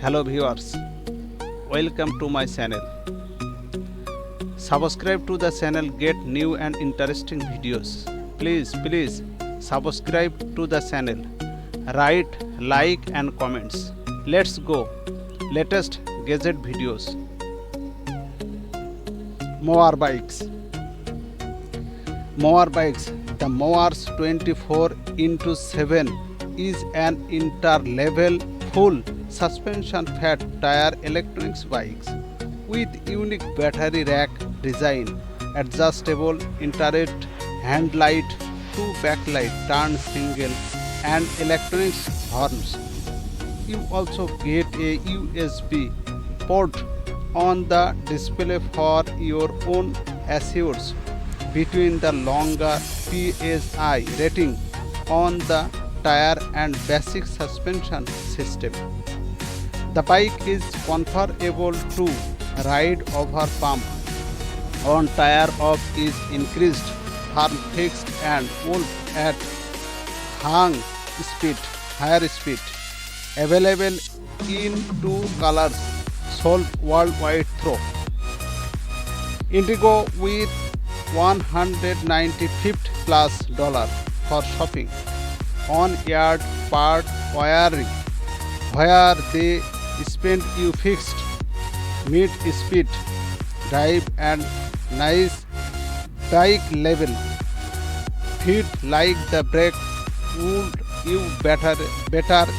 Hello viewers, welcome to my channel. Subscribe to the channel, get new and interesting videos. Please subscribe to the channel. Write, like and comments. Let's go. Latest gadget videos. Moar bikes. Moar bikes. The Moar's 24x7 is an inter-level full suspension fat tire electronics bikes with unique battery rack design, adjustable infrared handlight, two backlight turn single and electronics horns. You also get a USB port on the display for your own assurance between the longer PSI rating on the tire and basic suspension system. The bike is comfortable to ride over pump on tire of is increased firm fixed and wolf at higher speed. Available in two colors, sold worldwide through Indigo with $195 plus for shopping on yard part wiring, where they spend you fixed mid speed drive and nice bike level fit like the brake would you better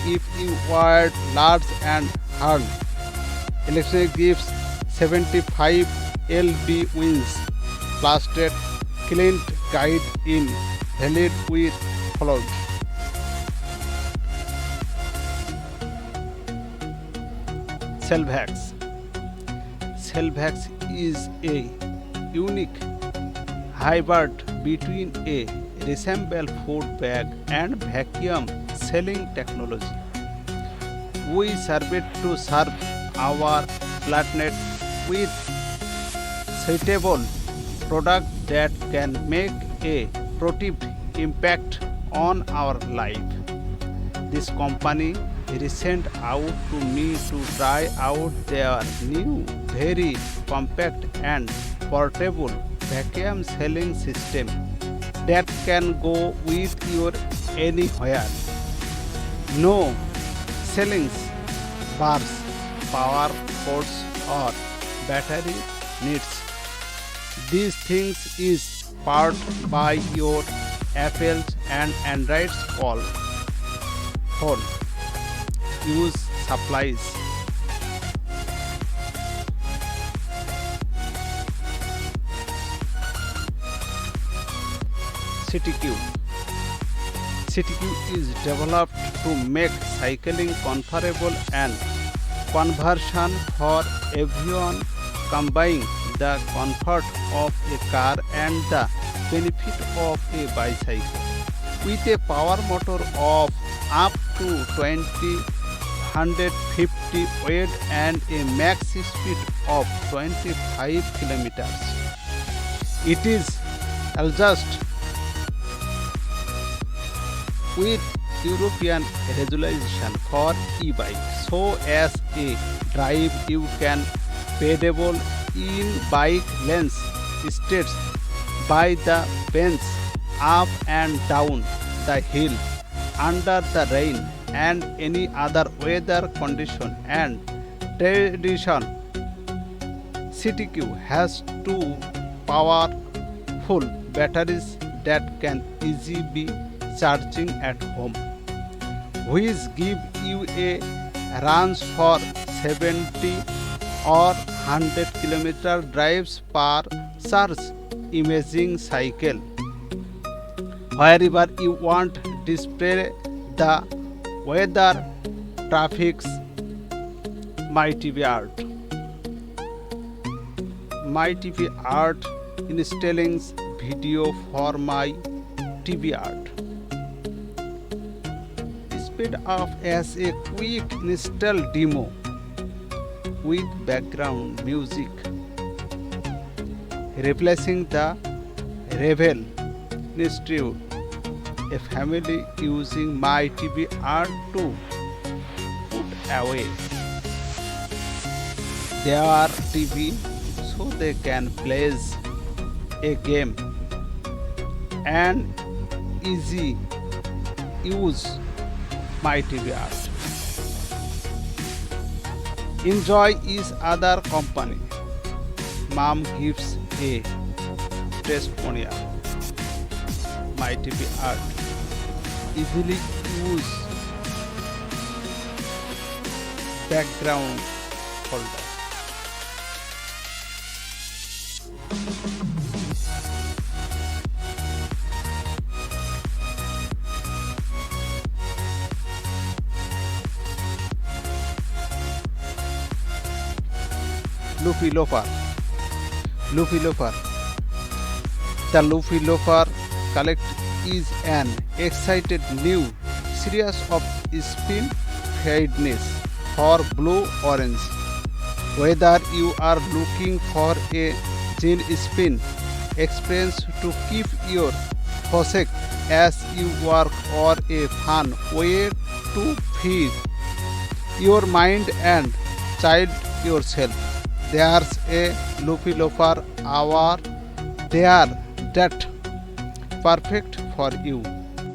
if you were large and hard. Electronic gives 75 lb wins plastered clean guide in valid with followed. SEALVAX. SEALVAX is a unique hybrid between a reusable food bag and vacuum sealing technology. We serve to serve our planet with suitable product that can make a positive impact on our life. This company sent out to me to try out their new very compact and portable vacuum sealing system that can go with you anywhere. No sealing bars, power cords or battery needs. These things is powered by your Apple and Android's phone. Use supplies. CITYQ. CITYQ is developed to make cycling comfortable and conversion for everyone, combining the comfort of a car and the benefit of a bicycle. With a power motor of up to 150 weight and a max speed of 25 kilometers. It is adjusted with European regulation for e-bike, so as a drive you can pedal in bike lanes states by the bends up and down the hill under the rain and any other weather condition and tradition. CITYQ has two powerful batteries that can easily be charging at home, which give you a range for 70 or 100 km drives per charge. Imaging cycle wherever you want, display the weather, traffics. MyTVART. MyTVART installing video for MyTVART. Speed up as a quick install demo with background music, replacing the Revel Institute. A family using MyTVART to put away their TV so they can play a game and easy use MyTVART. Enjoy each other company. Mom gives a testimonial. MyTVART easily use background folder. Loopy Looper. Loopy Looper. The Loopy Looper Collect is an excited new series of spin fadness for blue orange. Whether you are looking for a gin spin experience to keep your focus as you work or a fun way to feed your mind and child yourself, there's a Loopy Looper hour there that perfect for you.